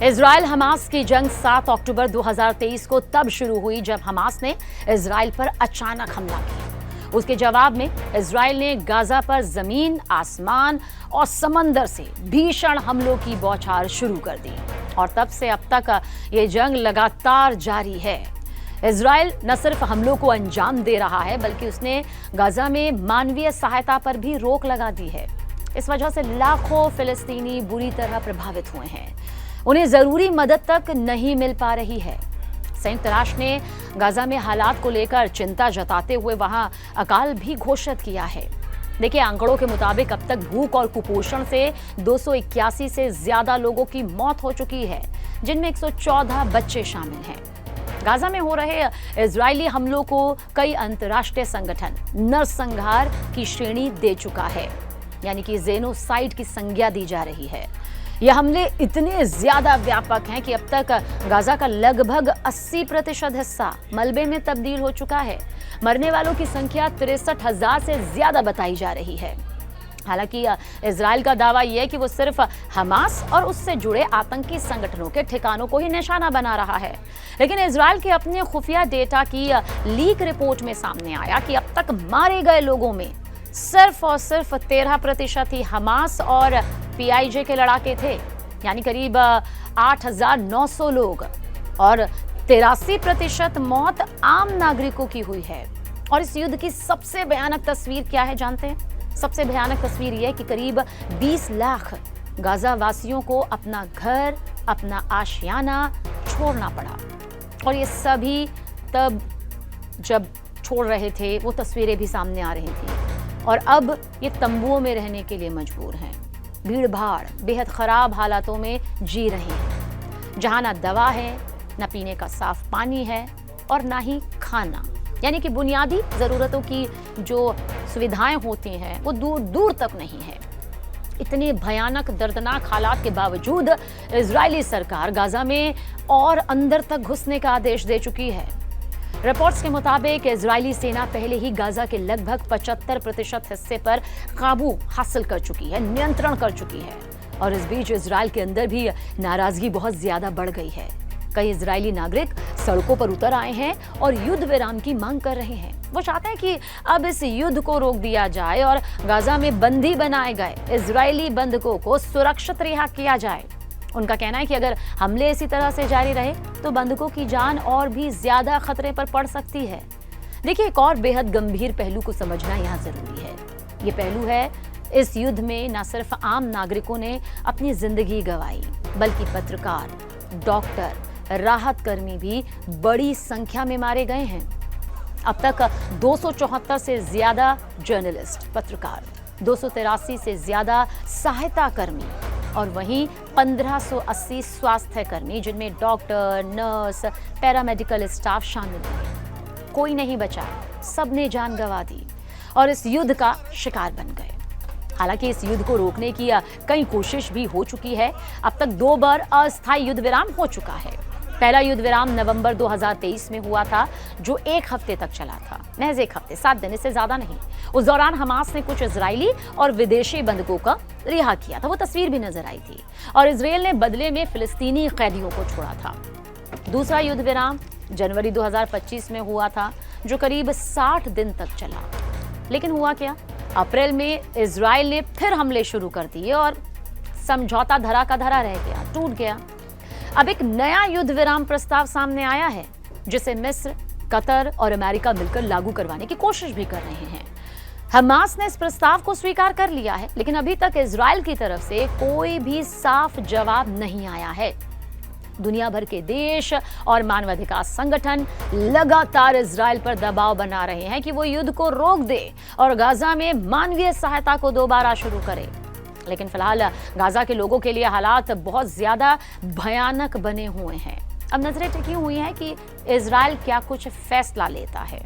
Israel Hamas की जंग 7 अक्टूबर 2023 को तब शुरू हुई जब हमास ने इजराइल पर अचानक हमला किया। उसके जवाब में इजराइल ने गाजा पर जमीन, आसमान और समंदर से भीषण हमलों की बौछार शुरू कर दी और तब से अब तक ये जंग लगातार जारी है। इजराइल न सिर्फ हमलों को अंजाम दे रहा है बल्कि उसने गाजा में मानवीय सहायता पर भी रोक लगा दी है। इस वजह से लाखों फिलिस्तीनी बुरी तरह प्रभावित हुए हैं। उन्हें जरूरी मदद तक नहीं मिल पा रही है। संयुक्त राष्ट्र ने गाजा में हालात को लेकर चिंता जताते हुए वहां अकाल भी घोषित किया है। देखिए, आंकड़ों के मुताबिक अब तक भूख और कुपोषण से 281 से ज्यादा लोगों की मौत हो चुकी है, जिनमें 114 बच्चे शामिल हैं। गाजा में हो रहे इजरायली हमलों को कई अंतर्राष्ट्रीय संगठन नरसंहार की श्रेणी दे चुका है, यानी कि जेनोसाइड की संज्ञा दी जा रही है। यह हमले इतने ज्यादा व्यापक हैं कि अब तक गाजा का लगभग 80% हिस्सा मलबे में तब्दील हो चुका है। मरने वालों की संख्या 63,000 से ज्यादा बताई जा रही है। हालांकि इजराइल का दावा यह है कि वो सिर्फ हमास और उससे जुड़े आतंकी संगठनों के ठिकानों को ही निशाना बना रहा है, लेकिन इजराइल के अपने खुफिया डेटा की लीक रिपोर्ट में सामने आया कि अब तक मारे गए लोगों में सिर्फ और सिर्फ 13% ही हमास और पीआईजे के लड़ाके थे, यानी करीब 8,900 लोग, और 83% मौत आम नागरिकों की हुई है। और इस युद्ध की सबसे भयानक तस्वीर क्या है जानते हैं? सबसे भयानक तस्वीर यह है कि करीब 20 लाख गाजा वासियों को अपना घर, अपना आशियाना छोड़ना पड़ा। और ये सभी तब जब छोड़ रहे थे, वो तस्वीरें भी सामने आ रही थी, और अब ये तंबुओं में रहने के लिए मजबूर हैं। भीड़ भाड़ बेहद खराब हालातों में जी रहे हैं, जहां ना दवा है, ना पीने का साफ पानी है और ना ही खाना, यानी कि बुनियादी जरूरतों की जो सुविधाएं होती हैं वो दूर दूर तक नहीं है। इतने भयानक दर्दनाक हालात के बावजूद इजरायली सरकार गाजा में और अंदर तक घुसने का आदेश दे चुकी है। रिपोर्ट्स के मुताबिक इजरायली सेना पहले ही गाजा के लगभग 75% हिस्से पर काबू हासिल कर चुकी है, नियंत्रण कर चुकी है। और इस बीच इजरायल के अंदर भी नाराजगी बहुत ज्यादा बढ़ गई है। कई इजरायली नागरिक सड़कों पर उतर आए हैं और युद्ध विराम की मांग कर रहे हैं। वो चाहते हैं कि अब इस युद्ध को रोक दिया जाए और गाजा में बंदी बनाए गए इजरायली बंधकों को सुरक्षित रिहा किया जाए। उनका कहना है कि अगर हमले इसी तरह से जारी रहे तो बंधकों की जान और भी ज्यादा खतरे पर पड़ सकती है। देखिए, एक और बेहद गंभीर पहलू को समझना यहाँ जरूरी है। ये पहलू है, इस युद्ध में न सिर्फ आम नागरिकों ने अपनी जिंदगी गंवाई, बल्कि पत्रकार, डॉक्टर, राहत कर्मी भी बड़ी संख्या में मारे गए हैं। अब तक 274 से ज्यादा जर्नलिस्ट, पत्रकार, 283 से ज्यादा सहायता कर्मी और वहीं 1580 स्वास्थ्य कर्मी, जिनमें डॉक्टर, नर्स, पैरामेडिकल स्टाफ शामिल हैं। कोई नहीं बचा, सबने जान गंवा दी और इस युद्ध का शिकार बन गए। हालांकि इस युद्ध को रोकने की कई कोशिश भी हो चुकी है। अब तक 2 बार अस्थायी युद्ध विराम हो चुका है। पहला युद्ध विराम नवंबर 2023 में हुआ था, जो 1 हफ्ते तक चला था, महज 1 हफ्ते, 7 दिन, इससे ज्यादा नहीं। उस दौरान हमास ने कुछ इजरायली और विदेशी बंधकों का रिहा किया था, वो तस्वीर भी नजर आई थी, और इजरायल ने बदले में फिलिस्तीनी कैदियों को छोड़ा था। दूसरा युद्ध विराम जनवरी 2025 में हुआ था, जो करीब 60 दिन तक चला। लेकिन हुआ क्या? अप्रैल में इजरायल ने फिर हमले शुरू कर दिए और समझौता धरा का धरा रह गया, टूट गया। अब एक नया युद्ध विराम प्रस्ताव सामने आया है, जिसे मिस्र, कतर और अमेरिका मिलकर लागू करवाने की कोशिश भी कर रहे हैं। हमास ने इस प्रस्ताव को स्वीकार कर लिया है, लेकिन अभी तक इजरायल की तरफ से कोई भी साफ जवाब नहीं आया है। दुनिया भर के देश और मानवाधिकार संगठन लगातार इजरायल पर दबाव बना रहे हैं कि वो युद्ध को रोक दे और गाजा में मानवीय सहायता को दोबारा शुरू करे। लेकिन फिलहाल गाजा के लोगों के लिए हालात बहुत ज्यादा भयानक बने हुए हैं। अब नजरें टिकी हुई हैं कि इजरायल क्या कुछ फैसला लेता है।